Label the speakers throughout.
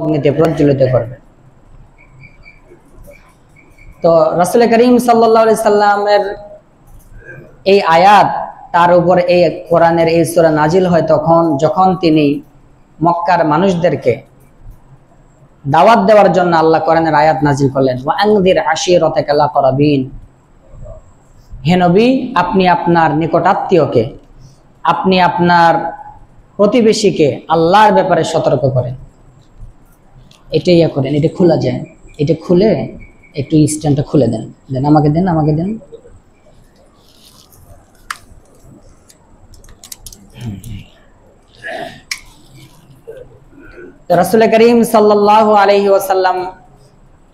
Speaker 1: অগ্নিতে প্রজ্বলিত করবে। তো রাসূল করিম সাল্লাল্লাহু আলাইহি সাল্লামের এই আয়াত, তার উপর এই কোরআনের এই সূরা নাজিল হয় তখন, যখন তিনি মক্কার মানুষদেরকে দাওয়াত দেওয়ার জন্য আল্লাহ কোরআনের আয়াত নাজিল করলেন, ওয়া আনযির আশীরাতাকাল আকরাবিন। হে নবী, আপনি আপনার নিকটাত্মীয়কে, আপনি আপনার প্রতিবেশীকে আল্লাহর ব্যাপারে সতর্ক করেন। এটাই করেন, এটা খোলা যায়, এটা খুলে একটু স্ট্যান্ডটা খুলে দেন, দেন আমাকে দেন, আমাকে দেন। রাসূল করিম সাল্লাল্লাহু আলাইহি ওয়াসাল্লাম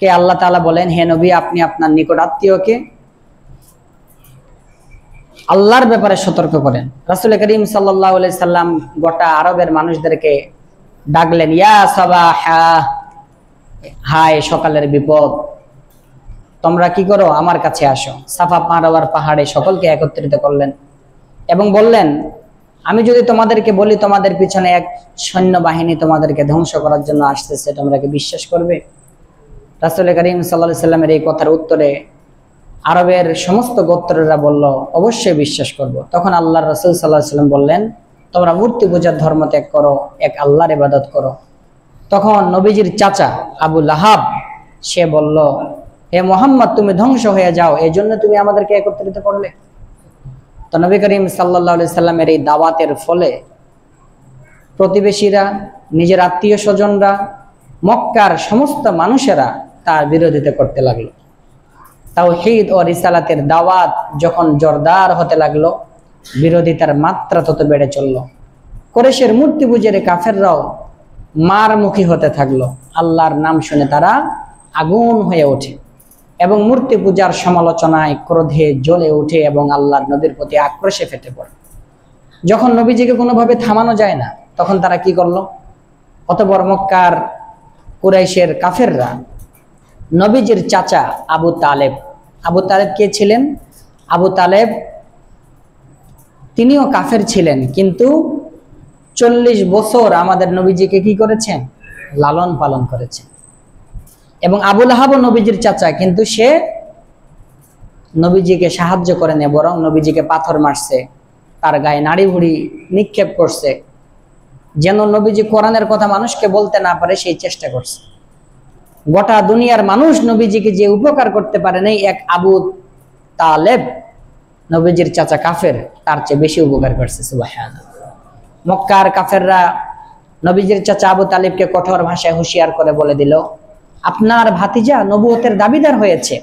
Speaker 1: কে আল্লাহ তাআলা বলেন, হে নবী, আপনি আপনার নিকট আত্মীয়কে আল্লাহর ব্যাপারে সতর্ক করেন। রাসূল করিম সাল্লাল্লাহু আলাইহি সাল্লাম গোটা আরবের মানুষদেরকে ডাকলেন, ইয়া সাবাহা, হায় সকালের বিপদ, তোমরা কি করো, আমার কাছে আসো। সাফা মারওয়ার পাহাড়ে সকলকে একত্রিত করলেন এবং বললেন, আমি যদি তোমাদেরকে বলি তোমাদের পিছনে এক সৈন্যবাহিনী তোমাদেরকে ধ্বংস করার জন্য আসতেছে, তোমরা কি বিশ্বাস করবে? রাসূল করিম সাল্লাল্লাহু আলাইহি সাল্লামের এই কথার উত্তরে আরবের সমস্ত গোত্রেরা বলল, অবশ্যই বিশ্বাস করব। তখন আল্লাহর রাসূল সাল্লাল্লাহু আলাইহি সাল্লাম বললেন, তোমরা মূর্তি পূজার ধর্ম ত্যাগ করো, এক আল্লাহর ইবাদত করো। তখন নবীজির চাচা আবু লাহাব সে বলল, হে মুহাম্মদ, তুমি ধ্বংস হয়ে যাও, এই জন্য তুমি আমাদেরকে একত্রিত করলে। তো নবী করিম সাল্লাল্লাহু আলাইহি সাল্লামের এই দাওয়াতের ফলে প্রতিবেশীরা, নিজের আত্মীয় স্বজনরা, মক্কার সমস্ত মানুষেরা তার বিরোধিতা করতে লাগলো। তাওহীদ ও রিসালাতের দাওয়াত যখন জোরদার হতে লাগলো, বিরোধিতার মাত্রা তত বেড়ে চলল। কুরাইশের মূর্তি পূজার কাফেররাও মারমুখী হতে থাকলো। আল্লাহর নাম শুনে তারা আগুন হয়ে ওঠে এবং মূর্তি পূজার সমালোচনায় ক্রোধে জ্বলে ওঠে এবং আল্লাহর নবীর প্রতি আক্রোশে ফেটে পড়ে। যখন নবীজিকে কোনোভাবে থামানো যায় না, তখন তারা কি করলো? অতঃপর মক্কার কুরাইশের কাফেররা নবীজির চাচা আবু তালেব, আবু তালেব কে ছিলেন? আবু তালেব তিনিও কাফের ছিলেন, কিন্তু 40 বছর আমাদের নবীজিকে কি করেছেন? লালন পালন করেছেন। এবং আবু লাহাব নবীজির চাচা, কিন্তু সে নবীজিকে সাহায্য করে না, বরং নবীজিকে পাথর মারছে, তার গায়ে নাড়ি ভুড়ি নিক্ষেপ করছে, যেন নবীজি কোরআনের কথা মানুষকে বলতে না পারে সেই চেষ্টা করছে। গোটা দুনিয়ার মানুষ নবীজিকে যে উপকার করতে পারে নাই, এক আবু তালেব, নবীজির চাচা কাফের, তার চেয়ে বেশি উপকার করছে। সুবহানাল্লাহ। মক্কার কাফেররা নবীজির চাচা আবু তালেবকে কঠোর ভাষায় হুঁশিয়ার করে বলে দিল, আপনার ভাতিজা নবুয়তের দাবিদার হয়েছে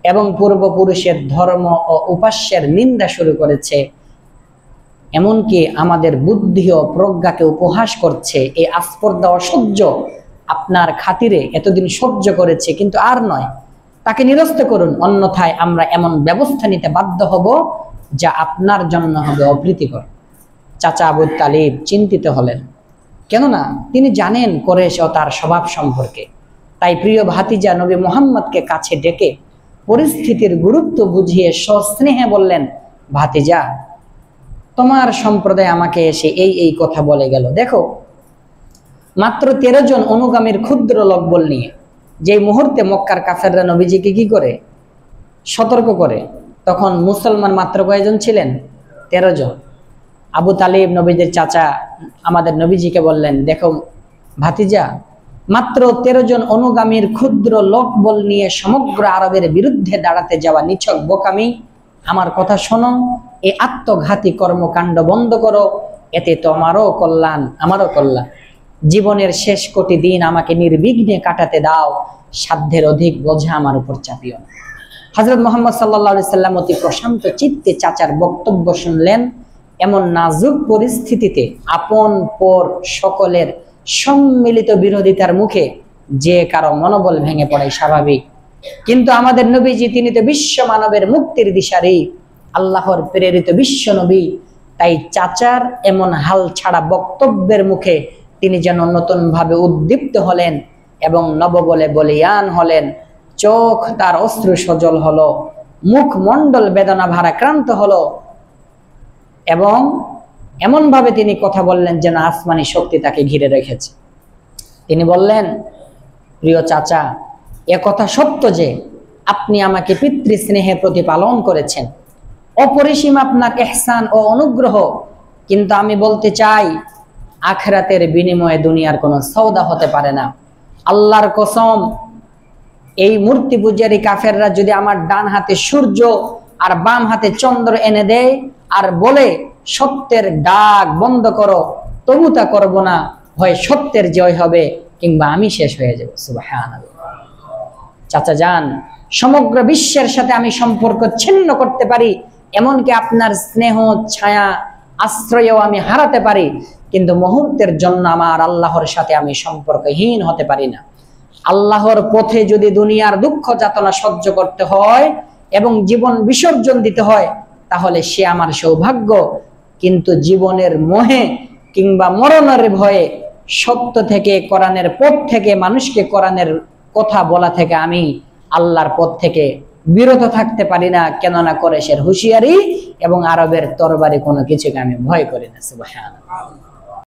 Speaker 1: এবং পূর্বপুরুষের ধর্ম ও উপাস্যের নিন্দা শুরু করেছে, এমনকি আমাদের বুদ্ধি ও প্রজ্ঞাকে উপহাস করছে। এই আস্পর্ধা অসহ্য আপনার খাতিরে এতদিন সহ্য করেছে, কিন্তু আর নয়, তাকে নিরস্ত করুন, অন্যথায় আমরা এমন ব্যবস্থা নিতে বাধ্য হব যা আপনার জন্য হবে অপ্রীতিকর। চাচা আবু তালিব চিন্তিত হলেন, কেননা তিনি জানেন কুরাইশ ও তার স্বভাব সম্পর্কে। তাই প্রিয় ভাতিজা নবী মুহাম্মদকে কাছে ডেকে পরিস্থিতির গুরুত্ব বুঝিয়ে সস্নেহে বললেন, ভাতিজা, তোমার সম্প্রদায় আমাকে এসে এই কথা বলে গেল। দেখো, মাত্র 13 জন অনুগামীর ক্ষুদ্র লোকবল নিয়ে যে মুহূর্তে মক্কার কাফেররা নবীজিকে কি করে? সতর্ক করে। তখন মুসলমান মাত্র কয়জন ছিলেন? 13 জন। আবু তালিব নবীজির চাচা আমাদের নবীজিকে বললেন, দেখো ভাতিজা, মাত্র 13 জন অনুগামীর ক্ষুদ্র লোকবল নিয়ে সমগ্র আরবের বিরুদ্ধে দাঁড়াতে যাওয়া নিছক বোকামি। আমার কথা শোনো, এই আত্মঘাতী কর্মকাণ্ড বন্ধ করো, এতে তোমারও কল্যাণ, আমারও কল্যাণ। জীবনের শেষ কোটি দিন আমাকে নির্বিঘ্নে কাটাতে দাও, সাধ্যের অধিক বোঝা আমার উপর চাপিও না। হযরত মুহাম্মদ সাল্লাল্লাহু আলাইহি সাল্লাম অতি প্রশান্ত চিত্তে চাচার বক্তব্য শুনলেন। এমন নাজুক পরিস্থিতিতে আপন পর সকলের সম্মিলিত বিরোধিতার মুখে যে কারো মনোবল ভেঙে পড়ে স্বাভাবিক, কিন্তু আমাদের নবীজি, তিনি তো বিশ্ব মানবের মুক্তির দিশারি, আল্লাহর প্রেরিত বিশ্ব নবী। তাই চাচার এমন হাল ছাড়া বক্তব্যের মুখে তিনি যেন নতুন ভাবে উদ্দীপ্ত হলেন এবং নববলে বলিয়ান হলেন। চোখ তার অশ্রু সজল হলো, মুখমণ্ডল বেদনা ভারাক্রান্ত হলো এবং এমন ভাবে তিনি কথা বললেন যেন আসমানি শক্তি তাকে ঘিরে রেখেছে। তিনি বললেন, প্রিয় চাচা, একথা সত্য যে আপনি আমাকে পিতৃস্নেহে প্রতিপালন করেছেন, অপরিসীম আপনার ইহসান ও অনুগ্রহ, কিন্তু আমি বলতে চাই আখিরাতের বিনিময়ে দুনিয়ার কোনো সওদা হতে পারে না। আল্লাহর কসম, এই মূর্তি পূজারী কাফেররা যদি আমার ডান হাতে সূর্য আর বাম হাতে চন্দ্র এনে দেয় আর বলে সত্যের ডাক বন্ধ করো, তবু তা করবো না। হয় সত্যের জয় হবে কিংবা আমি শেষ হয়ে যাব। সুবহানাল্লাহ। চাচা যান, সমগ্র বিশ্বের সাথে আমি সম্পর্ক ছিন্ন করতে পারি, এমনকি আপনার স্নেহ ছায়া আশ্রয়ও আমি হারাতে পারি, কিন্তু মুহূর্তের জন্য আমার আল্লাহর সাথে আমি সম্পর্কহীন হতে পারি না। আল্লাহর পথে যদি দুনিয়ার দুঃখ যাতনা সহ্য করতে হয় এবং জীবন বিসর্জন দিতে হয়, তাহলে সে আমার সৌভাগ্য। কিন্তু জীবনের মোহে কিংবা মরণের ভয়ে সত্য থেকে, কোরআনের পথ থেকে, মানুষকে কোরআনের কথা বলা থেকে আমি আল্লাহর পথ থেকে বিরত থাকতে পারি না। কেননা কুরাইশের হুঁশিয়ারি এবং আরবের তরবারি কোনো কিছুকে আমি ভয় করি না। সুবহানাল্লাহ।